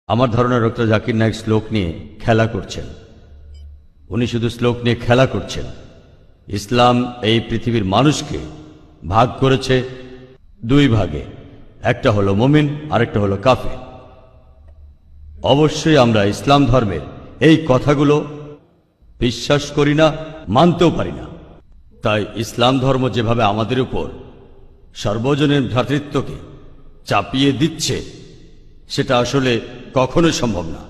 আমার ধারণা ডক্টর জাকির নায়েক শ্লোক নিয়ে খেলা করছেন। উনি শুধু শ্লোক নিয়ে খেলা করছেন। ইসলাম এই পৃথিবীর মানুষকে ভাগ করেছে দুই ভাগে, একটা হলো মুমিন আর একটা হলো কাফের। অবশ্যই আমরা ইসলাম ধর্মের এই কথাগুলো বিশ্বাস করি না, মানতেও পারি না। তাই ইসলাম ধর্ম যেভাবে আমাদের উপর সর্বজনীন ভ্রাতৃত্বকে চাপিয়ে দিচ্ছে, সেটা আসলে কখনোই সম্ভব না।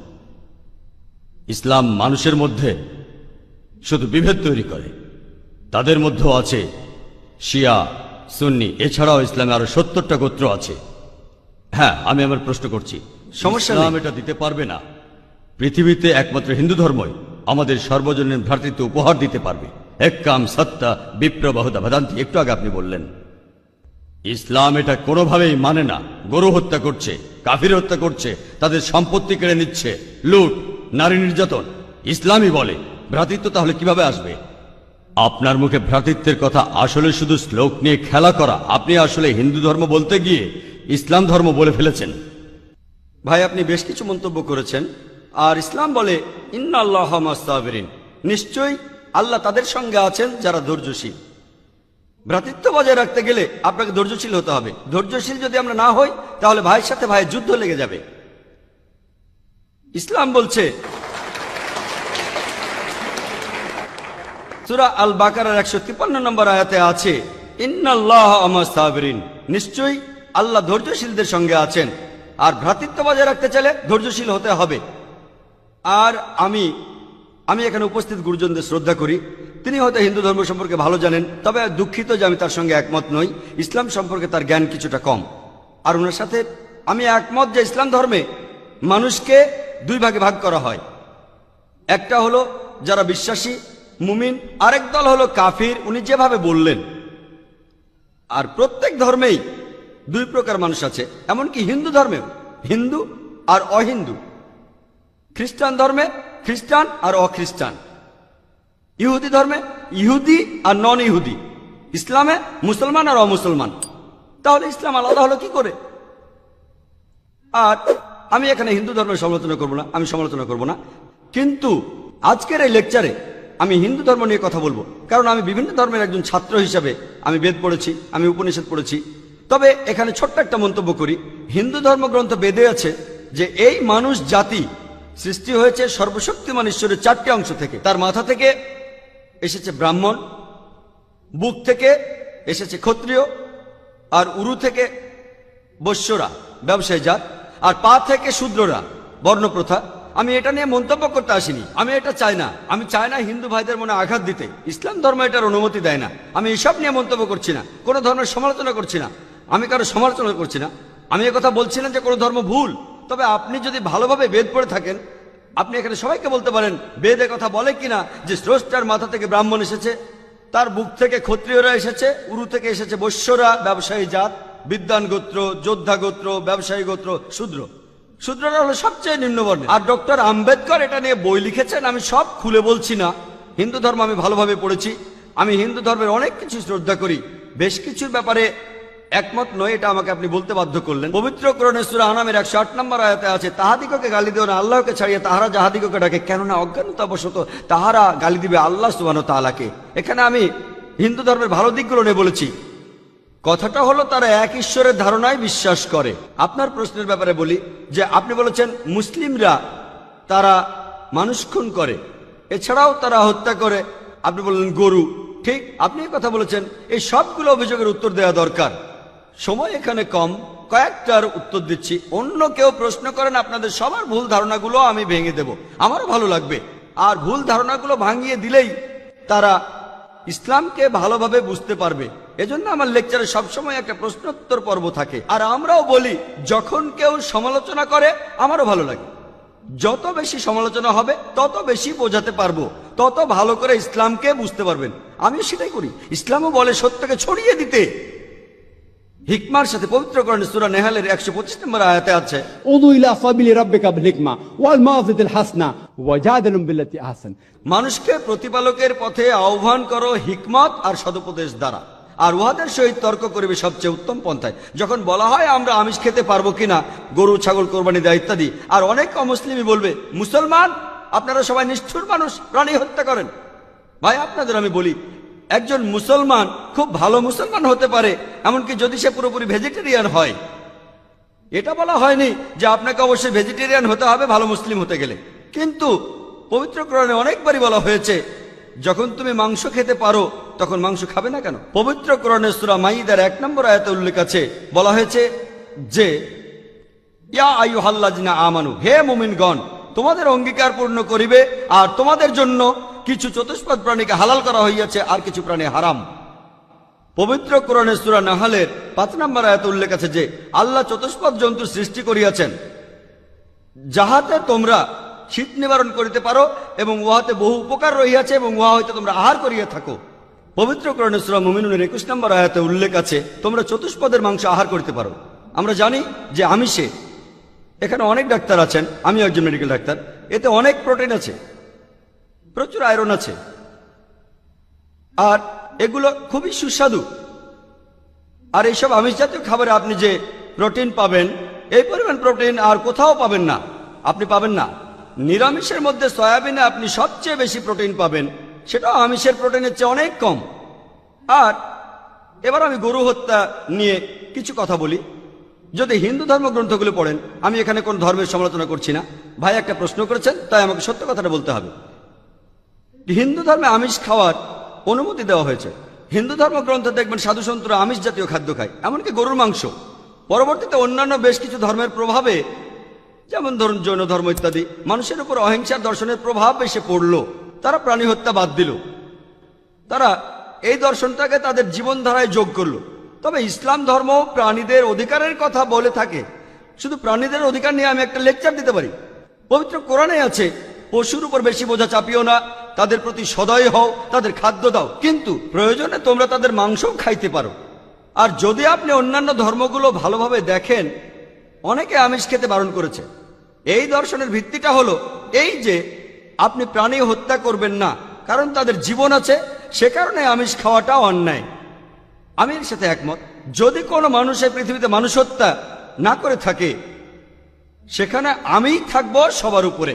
ইসলাম মানুষের মধ্যে শুধু বিভেদ তৈরি করে। তাদের মধ্যেও আছে শিয়া, সুন্নি, এছাড়াও ইসলামে আরো 70টা গোত্র আছে। হ্যাঁ, আমি আমার প্রশ্ন করছি, সমস্যা ইসলাম এটা দিতে পারবে না। পৃথিবীতে একমাত্র হিন্দু ধর্মই আমাদের সর্বজনীন ভ্রাতৃত্ব উপহার দিতে পারবে। এক্কাম সত্তা বিপ্র বহুদা ভেদান্তি, একটু আগে আপনি বললেন। ইসলাম এটা কোনোভাবেই মানে না। গরু হত্যা করছে, কাফির হত্যা করছে, তাদের সম্পত্তি কেড়ে নিচ্ছে, লুট, নারী নির্যাতন। ইসলামই বলে ভ্রাতৃত্ব, তাহলে কিভাবে আসবে? আপনার মুখে ভ্রাতৃত্বের কথা আসলে শুধু শ্লোক নিয়ে খেলা করা। আপনি আসলে হিন্দু ধর্ম বলতে গিয়ে ইসলাম ধর্ম বলে ফেলেছেন। ভাই, আপনি বেশ কিছু মন্তব্য করেছেন। আর ইসলাম বলে ইন্নাল্লাহ মা'আস সাবিরিন, নিশ্চয়ই আল্লাহ তাদের সঙ্গে আছেন যারা ধৈর্যশীল। ভ্রাতৃত্ব বজায় রাখতে গেলে আপনাকে ধৈর্যশীল হতে হবে। ধৈর্যশীল যদি আমরা না হই, তাহলে ভাইয়ের সাথে ভাইয়ের যুদ্ধ লেগে যাবে। ইসলাম বলছে সূরা আল বাকারার 153 নম্বর আয়াতে আছে, ইন্নাল্লাহ মা'আস সাবিরিন, নিশ্চয়ই আল্লাহ ধৈর্যশীলদের সঙ্গে আছেন। আর ভ্রাতৃত্ব বজায় রাখতে চাইলে ধৈর্যশীল হতে হবে। আর আমি এখানে উপস্থিত গুরুজনদের শ্রদ্ধা করি। তিনি হয়তো হিন্দু ধর্ম সম্পর্কে ভালো জানেন, তবে দুঃখিত যে আমি তার সঙ্গে একমত নই। ইসলাম সম্পর্কে তার জ্ঞান কিছুটা কম। আর ওনার সাথে আমি একমত যে ইসলাম ধর্মে মানুষকে দুই ভাগে ভাগ করা হয়। একটা হলো যারা বিশ্বাসী মুমিন, আরেক দল হলো কাফির, উনি যেভাবে বললেন। আর প্রত্যেক ধর্মেই দুই প্রকার মানুষ আছে, এমনকি হিন্দু ধর্মেও হিন্দু আর অহিন্দু। খ্রিস্টান ধর্মে খ্রিস্টান আর অখ্রিস্টান। ইহুদি ধর্মে ইহুদি আর নন ইহুদি। ইসলামে মুসলমান আর অমুসলমান। তাহলে ইসলাম আলাদা হলো কি করে? আর আমি এখানে হিন্দু ধর্মের সমালোচনা করব না, আমি সমালোচনা করব না। কিন্তু আজকের এই লেকচারে আমি হিন্দু ধর্ম নিয়ে কথা বলবো, কারণ আমি বিভিন্ন ধর্মের একজন ছাত্র হিসাবে আমি বেদ পড়েছি, আমি উপনিষদ পড়েছি। তবে এখানে ছোট্ট একটা মন্তব্য করি। হিন্দু ধর্মগ্রন্থ বেদে আছে যে এই মানুষ জাতি সৃষ্টি হয়েছে সর্বশক্তিমান ঈশ্বরের 4টে অংশ থেকে। তার মাথা থেকে এসেছে ব্রাহ্মণ, বুক থেকে এসেছে ক্ষত্রিয়, আর উরু থেকে বৈশ্যরা ব্যবসায়ী জাত, আর পা থেকে শূদ্ররা বর্ণপ্রথা। আমি এটা নিয়ে মন্তব্য করতে আসিনি, আমি এটা চাই না। আমি চাই না হিন্দু ভাইদের মনে আঘাত দিতে। ইসলাম ধর্ম এটার অনুমতি দেয় না। আমি এসব নিয়ে মন্তব্য করছি না, কোনো ধর্মের সমালোচনা করছি না, আমি কারো সমালোচনা করছি না। আমি কথা বলছি না যে কোনো ধর্ম ভুল। তবে আপনি যদি ভালোভাবে বেদ পড়ে থাকেন, আপনি এখানে সবাইকে বলতে পারেন বেদ কথা বলে কিনা যে স্রষ্টার মাথা থেকে ব্রাহ্মণ এসেছে, তার বুক থেকে ক্ষত্রিয়রা এসেছে, উরু থেকে এসেছে বৈশ্যরা ব্যবসায়ী জাত, বিদ্বান গোত্র, যোদ্ধা গোত্র, ব্যবসায়ী গোত্র, শূদ্র। শূদ্ররা হলো সবচেয়ে নিম্নবর্ণ। আর ডক্টর আম্বেদকর এটা নিয়ে বই লিখেছেন। আমি সব খুলে বলছি না। হিন্দু ধর্ম আমি ভালোভাবে পড়েছি। আমি হিন্দু ধর্মের অনেক কিছু শ্রদ্ধা করি, বেশ কিছুর ব্যাপারে একমত নয়, এটা আমাকে আপনি বলতে বাধ্য করলেন। পবিত্র কোরআনে সূরা আনামের 108 নম্বর আয়াতে আছে, তাহাদিগকে গালি দিও না আল্লাহকে ছাড়িয়ে তাহারা যাহাদিগকে ডাকে, কেননা অজ্ঞানতাবশত তাহারা গালি দিবে আল্লাহ সুবহানাহু ওয়া তাআলাকে। এখানে আমি হিন্দু ধর্মের ভালো দিকগুলো নিয়ে বলেছি। কথাটা হলো তারা এক ঈশ্বরের ধারণায় বিশ্বাস করে। আপনার প্রশ্নের ব্যাপারে বলি যে আপনি বলেছেন মুসলিমরা তারা মানুষ খুন করে, এছাড়াও তারা হত্যা করে। আপনি বললেন গরু, ঠিক আপনি কথা বলেছেন। এই সবগুলো অভিযোগের উত্তর দেওয়া দরকার, সময় এখানে কম, কয়েকটার উত্তর দিচ্ছি। অন্য কেউ প্রশ্ন করেন, আপনাদের সবার ভুল ধারণাগুলো আমি ভেঙে দেব, আমারও ভালো লাগবে। আর ভুল ধারণাগুলো ভাঙিয়ে দিলেই তারা ইসলামকে ভালোভাবে বুঝতে পারবে। এজন্য আমার লেকচারে সবসময় একটা প্রশ্নোত্তর পর্ব থাকে। আর আমরাও বলি, যখন কেউ সমালোচনা করে আমারও ভালো লাগে। যত বেশি সমালোচনা হবে তত বেশি বোঝাতে পারবো, তত ভালো করে ইসলামকে বুঝতে পারবেন। আমি সেটাই করি। ইসলামও বলে সত্যকে ছড়িয়ে দিতে। হিকমার সাথে পবিত্র কোরআনে সূরা নেহালের 125 নম্বর আয়াতে আছে, উদু ইলা সাবিলি রাব্বিকা বিল হিকমা ওয়াল মাউযিতিল হাসনা ওয়াজাদিলুম বিল্লাতি আহসান। মানুষকে প্রতিপালকের পথে আহ্বান করো হিকমত আর সদুপদেশ দ্বারা। আর উহাদের সহিত তর্ক করিবে সবচেয়ে উত্তম পন্থায়। যখন বলা হয় আমরা আমিষ খেতে পারবো কিনা, গরু ছাগল কোরবানি দেয় ইত্যাদি, আর অনেক অমুসলিমই বলবে মুসলমান আপনারা সবাই নিষ্ঠুর মানুষ, প্রাণী হত্যা করেন। ভাই আপনাদের আমি বলি, একজন মুসলমান খুব ভালো মুসলমান হতে পারে, এমনকি যদি সে পুরোপুরি ভেজিটেরিয়ান হয়। এটা বলা হয়নি যে আপনাকে অবশ্যই ভেজিটেরিয়ান হতে হবে ভালো মুসলিম হতে গেলে, কিন্তু পবিত্র কোরআনে অনেকবারই বলা হয়েছে যখন তুমি মাংস খেতে পারো তখন মাংস খাবে না কেন। পবিত্র কোরআনে সূরা মাইদার 1 নম্বর আয়াতে উল্লেখ আছে, বলা হয়েছে যে ইয়া আইয়ুহাল্লাযিনা আমানু, হে মুমিনগণ তোমাদের অঙ্গীকার পূর্ণ করিবে, আর তোমাদের জন্য কিছু চতুষ্পদ প্রাণীকে হালাল করা হইয়াছে আর কিছু প্রাণী হারাম। পবিত্র কোরআনে সূরা নাহলের 5 নম্বর আয়াতে উল্লেখ আছে যে আল্লাহ চতুষ্পদ জন্তু সৃষ্টি করিয়াছেন যাহাতে তোমরা শীত নিবারণ করিতে পারো, এবং উহাতে বহু উপকার রহিয়াছে এবং উহা হইতে তোমরা আহার করিয়া থাকো। পবিত্র কোরআনে সূরা মুমিনুনের 21 নম্বর আয়াতে উল্লেখ আছে তোমরা চতুষ্পদের মাংস আহার করতে পারো। আমরা জানি যে আমিষে, এখানে অনেক ডাক্তার আছেন, আমিও একজন মেডিকেল ডাক্তার, এতে অনেক প্রোটিন আছে, প্রচুর আয়রন আছে, আর এগুলো খুবই সুস্বাদু। আর এইসব আমিষ জাতীয় খাবারে আপনি যে প্রোটিন পাবেন, এই পরিমাণ প্রোটিন আর কোথাও পাবেন না, আপনি পাবেন না। নিরামিষের মধ্যে সয়াবিনে আপনি সবচেয়ে বেশি প্রোটিন পাবেন, সেটাও আমিষের প্রোটিনের চেয়ে অনেক কম। আর এবার আমি গরু হত্যা নিয়ে কিছু কথা বলি। যদি হিন্দু ধর্মগ্রন্থগুলো পড়েন, আমি এখানে কোন ধর্মের সমালোচনা করছি না, ভাই একটা প্রশ্ন করেছেন তাই আমাকে সত্য কথাটা বলতে হবে। হিন্দু ধর্মে আমিষ খাওয়ার অনুমতি দেওয়া হয়েছে। হিন্দু ধর্মগ্রন্থে দেখবেন সাধু সন্তরা আমিষ জাতীয় খাদ্য খায়, এমনকি গরুর মাংস। পরবর্তীতে অন্যান্য বেশ কিছু ধর্মের প্রভাবে, যেমন ধরুন জৈন ধর্ম ইত্যাদি, মানুষের উপর অহিংসার দর্শনের প্রভাব এসে পড়ল, তারা প্রাণী হত্যা বাদ দিল, তারা এই দর্শনটাকে তাদের জীবনধারায় যোগ করলো। তবে ইসলাম ধর্ম প্রাণীদের অধিকারের কথা বলে থাকে। শুধু প্রাণীদের অধিকার নিয়ে আমি একটা লেকচার দিতে পারি। পবিত্র কোরআনে আছে পশুর উপর বেশি বোঝা চাপিও না, তাদের প্রতি সদয় হও, তাদের খাদ্য দাও, কিন্তু প্রয়োজনে তোমরা তাদের মাংসও খাইতে পারো। আর যদি আপনি অন্যান্য ধর্মগুলো ভালোভাবে দেখেন, অনেকে আমিষ খেতে বারণ করেছে। এই দর্শনের ভিত্তিটা হলো এই যে আপনি প্রাণী হত্যা করবেন না, কারণ তাদের জীবন আছে, সে কারণে আমিষ খাওয়াটা অন্যায়। আমি এর সাথে একমত। যদি কোনো মানুষ এই পৃথিবীতে মানুষ হত্যা না করে থাকে, সেখানে আমিই থাকবো সবার উপরে।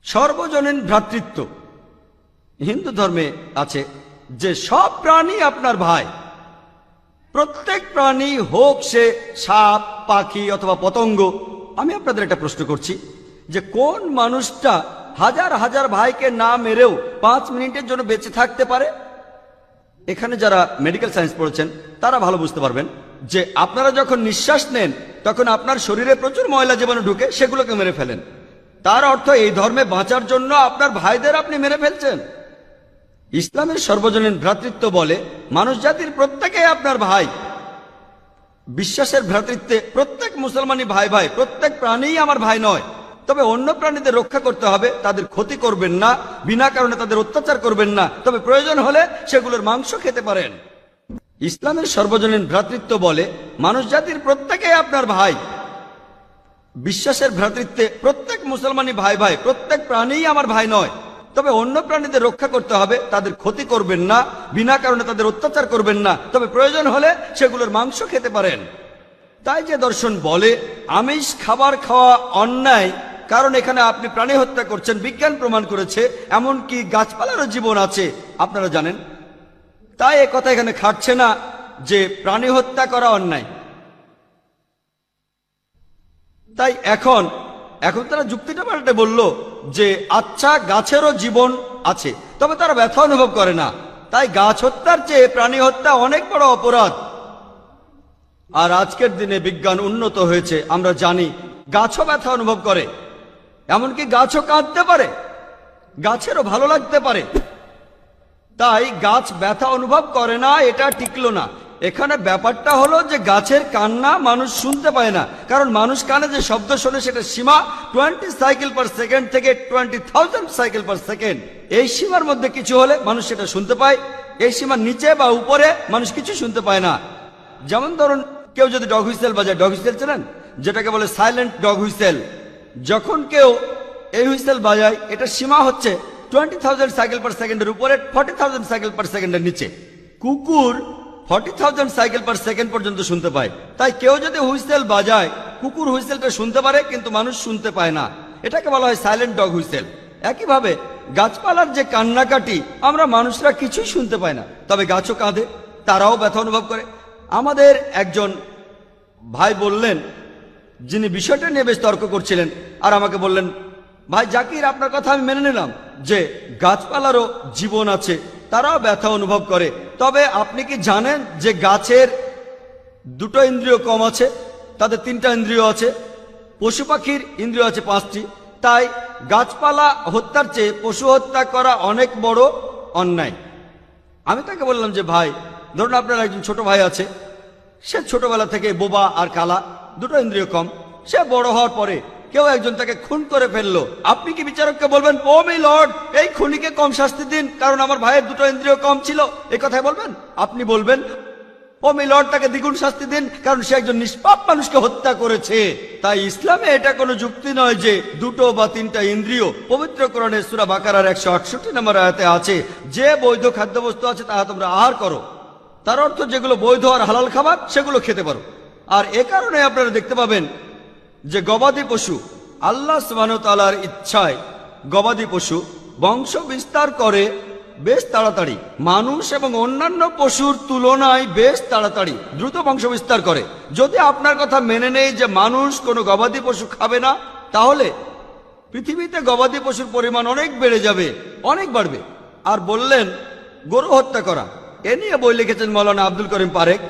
সর্বজনীন ভ্রাতৃত্ব হিন্দু ধর্মে আছে যে সব প্রাণী আপনার ভাই। প্রত্যেক প্রাণী হোক সে সাপ, পাখি অথবা পতঙ্গ। আমি আপনাদের একটা প্রশ্ন করছি যে কোন মানুষটা হাজার হাজার ভাইকে না মেরেও 5 মিনিটের জন্য বেঁচে থাকতে পারে? এখানে যারা মেডিকেল সায়েন্স পড়েছেন তারা ভালো বুঝতে পারবেন যে আপনারা যখন নিঃশ্বাস নেন তখন আপনার শরীরে প্রচুর ময়লা জীবাণু ঢুকে, সেগুলোকে মেরে ফেলেন। তার অর্থ এই ধর্মে বাঁচার জন্য আপনার ভাইদের আপনি মেরে ফেলছেন। ইসলামের সর্বজনীন ভ্রাতৃত্ব বলে মানুষ জাতির প্রত্যেকেই আপনার ভাই। বিশ্বাসের ভ্রাতৃত্বে প্রত্যেক মুসলমানই ভাই ভাই, প্রত্যেক প্রাণীই আমার ভাই নয়। তবে অন্য প্রাণীদের রক্ষা করতে হবে, তাদের ক্ষতি করবেন না, বিনা কারণে তাদের অত্যাচার করবেন না, তবে প্রয়োজন হলে সেগুলোর মাংস খেতে পারেন। ইসলামের সর্বজনীন ভ্রাতৃত্ব বলে মানুষ জাতির প্রত্যেকেই আপনার ভাই। বিশ্বাসের ভ্রাতৃত্বে প্রত্যেক মুসলমানই ভাই ভাই, প্রত্যেক প্রাণীই আমার ভাই নয়। তবে অন্য প্রাণীদের রক্ষা করতে হবে, তাদের ক্ষতি করবেন না, বিনা কারণে তাদের অত্যাচার করবেন না, তবে প্রয়োজন হলে সেগুলোর মাংস খেতে পারেন। তাই যে দর্শন বলে আমিষ খাবার খাওয়া অন্যায়, কারণ এখানে আপনি প্রাণী হত্যা করছেন, বিজ্ঞান প্রমাণ করেছে, এমনকি গাছপালারও জীবন আছে, আপনারা জানেন। তাই এ কথা এখানে খাটছে না যে প্রাণী হত্যা করা অন্যায়। তাই এখন তারা যুক্তিটা পাল্টে বলল যে আচ্ছা গাছেরও জীবন আছে, তবে তারা ব্যথা অনুভব করে না, তাই গাছ হত্যার চেয়ে প্রাণী হত্যা অনেক বড় অপরাধ। আর আজকের দিনে বিজ্ঞান উন্নত হয়েছে, আমরা জানি গাছও ব্যথা অনুভব করে, এমনকি গাছও কাঁদতে পারে, গাছেরও ভালো লাগতে পারে। তাই গাছ ব্যথা অনুভব করে না, এটা টিকলো না। এখানে ব্যাপারটা হলো যে গাছের কান্না মানুষ শুনতে পায় না, কারণ মানুষ কানে যে শব্দ শোনে সেটা সীমা 20 সাইকেল পার সেকেন্ড থেকে 20,000 সাইকেল পার সেকেন্ড। এই সীমার মধ্যে কিছু হলে মানুষ সেটা শুনতে পায়, এই সীমার নিচে বা উপরে মানুষ কিছু শুনতে পায় না। যেমন ধরুন কেউ যদি ডগ হুইসেল বাজায়, ডগ হুইসেল চেনেন, যেটাকে বলে সাইলেন্ট ডগ হুইসেল। যখন কেউ এই হুইসেল বাজায়, এটা সীমা হচ্ছে 20,000 সাইকেল পার সেকেন্ডের উপরে, 40,000 সাইকেল পার সেকেন্ডের নিচে। কুকুর 40,000 সাইকেল পার সেকেন্ড পর্যন্ত শুনতে পায়। তাই কেউ যদি হুইসেল বাজায়, কুকুর হুইসেলটা শুনতে পারে কিন্তু মানুষ শুনতে পায় না। এটাকে বলা হয় সাইলেন্ট ডগ হুইসেল। একইভাবে গাছপালার যে কান্নাকাটি আমরা মানুষরা কিছুই শুনতে পাই না, তবে গাছও কাঁদে, তারাও ব্যথা অনুভব করে। আমাদের একজন ভাই বললেন, যিনি বিষয়টা নিয়ে বেশ তর্ক করছিলেন, আর আমাকে বললেন, ভাই জাকির, আপনার কথা আমি মেনে নিলাম যে গাছপালারও জীবন আছে, তারাও ব্যথা অনুভব করে, তবে আপনি কি জানেন যে গাছের দুটো ইন্দ্রিয় কম আছে, তাদের 3টা ইন্দ্রিয় আছে, পশু পাখির ইন্দ্রিয় আছে 5টি। তাই গাছপালা হত্যার চেয়ে পশু হত্যা করা অনেক বড় অন্যায়। আমি তাকে বললাম যে ভাই, ধরুন আপনার একজন ছোট ভাই আছে, সে ছোটবেলা থেকে বোবা আর কালা, দুটো ইন্দ্রিয় কম। সে বড় হওয়ার পরে কেউ একজন তাকে খুন করে ফেললো, আপনি কি বিচারককে বলবেন, ও মাই লর্ড, এই খুনিকে কম শাস্তি দিন কারণ আমার ভাইয়ের দুটো ইন্দ্রিয় কম ছিল? এই কথাই বলবেন? আপনি বলবেন, ও মাই লর্ড, তাকে দ্বিগুণ শাস্তি দিন কারণ সে একজন নিষ্পাপ মানুষকে হত্যা করেছে। তাই ইসলামে এটা কোনো যুক্তি নয় যে 2 বা 3টা ইন্দ্রিয়। পবিত্র কোরআনে সূরা বাকারার 168 নম্বর আয়াতে আছে, যে বৈধ খাদ্যবস্তু আছে তাহা তোমরা আহার করো। তার অর্থ যেগুলো বৈধ আর হালাল খাবার সেগুলো খেতে পারো। আর এ কারণে আপনারা দেখতে পাবেন যে গবাদি পশু, আল্লাহ সুবহানাহু ওয়া তাআলার ইচ্ছায় গবাদি পশু বংশ বিস্তার করে বেশ তাড়াতাড়ি, মানুষ এবং অন্যান্য পশুর তুলনায় বেশ তাড়াতাড়ি দ্রুত বংশ বিস্তার করে। যদি আপনার কথা মেনে নেই যে মানুষ কোনো গবাদি পশু খাবে না, তাহলে পৃথিবীতে গবাদি পশুর পরিমাণ অনেক বেড়ে যাবে, অনেক বাড়বে। আর বললেন গরু হত্যা করা, এ নিয়ে বই লিখেছেন মাওলানা আব্দুল করিম পারেক।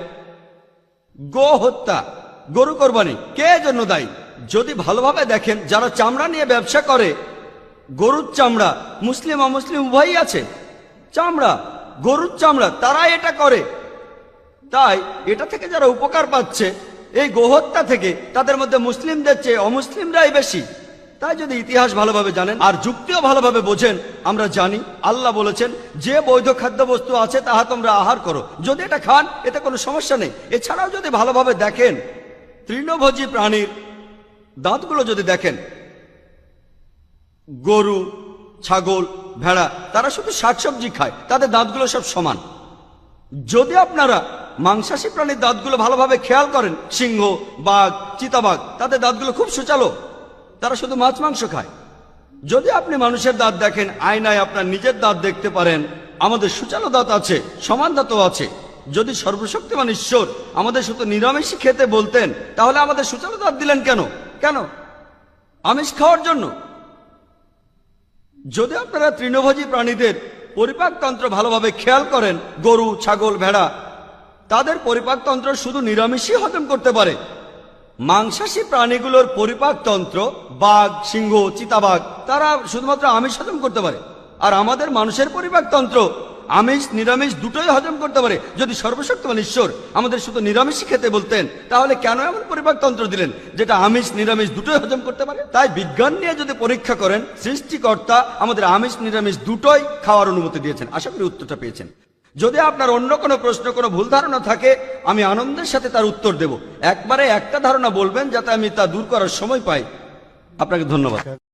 গো হত্যা, গরু কোরবানি কে জন্য দায়ী? যদি ভালোভাবে দেখেন, যারা চামড়া নিয়ে ব্যবসা করে, গরুর চামড়া, মুসলিম অমুসলিম উভয়ই আছে, চামড়া, গরুর চামড়া, তারা এটা করে। তাই এটা থেকে যারা উপকার পাচ্ছে এই গোহত্যা থেকে, তাদের মধ্যে মুসলিমদের চেয়ে অমুসলিমরাই বেশি। তাই যদি ইতিহাস ভালোভাবে জানেন আর যুক্তিও ভালোভাবে বোঝেন, আমরা জানি আল্লাহ বলেছেন যে বৈধ খাদ্যবস্তু আছে তাহা তোমরা আহার করো, যদি এটা খান এতে কোনো সমস্যা নেই। এছাড়াও যদি ভালোভাবে দেখেন, তৃণভোজী প্রাণীর দাঁতগুলো যদি দেখেন, গরু, ছাগল, ভেড়া, তারা শুধু শাকসবজি খায়, তাদের দাঁতগুলো সব সমান। যদি আপনারা মাংসাশী প্রাণীর দাঁতগুলো ভালোভাবে খেয়াল করেন, সিংহ, বাঘ, চিতাবাঘ, তাদের দাঁতগুলো খুব সুচালো, তারা শুধু মাছ মাংস খায়। যদি আপনি মানুষের দাঁত দেখেন, আয়নায় আপনার নিজের দাঁত দেখতে পারেন, আমাদের সুচালো দাঁত আছে, সমান দাঁতও আছে। যদি সর্বশক্তিমান ঈশ্বর আমাদের শুধু নিরামিষই খেতে বলতেন, তাহলে আমাদের সুচালো দাঁত দিলেন কেন? কেন? আমিষ খাওয়ার জন্য। যদি আপনারা তৃণভোজী প্রাণীদের পরিপাকতন্ত্র ভালোভাবে খেয়াল করেন, গরু, ছাগল, ভেড়া, তাদের পরিপাকতন্ত্র শুধু নিরামিষই হজম করতে পারে। মাংসাশী প্রাণীগুলোর পরিপাকতন্ত্র, বাঘ, সিংহ, চিতাবাঘ, তারা শুধুমাত্র আমিষ হজম করতে পারে। আর আমাদের মানুষের পরিপাকতন্ত্র আমিষ নিরামিষ দুটোই হজম করতে পারে। যদি সর্বশক্তিমান ঈশ্বর আমাদের শুধু নিরামিষই খেতে বলতেন, তাহলে কেন এমন পরিপাকতন্ত্র দিলেন যেটা আমিষ নিরামিষ দুটোই হজম করতে পারে? তাই বিজ্ঞান নিয়ে যদি পরীক্ষা করেন, সৃষ্টিকর্তা আমাদের আমিষ নিরামিষ দুটোই খাওয়ার অনুমতি দিয়েছেন। আশা করি উত্তরটা পেয়েছেন। যদি আপনার অন্য কোনো প্রশ্ন, কোনো ভুল ধারণা থাকে, আমি আনন্দের সাথে তার উত্তর দেব। একবারে একটা ধারণা বলবেন যাতে আমি তা দূর করার সময় পাই। আপনাকে ধন্যবাদ।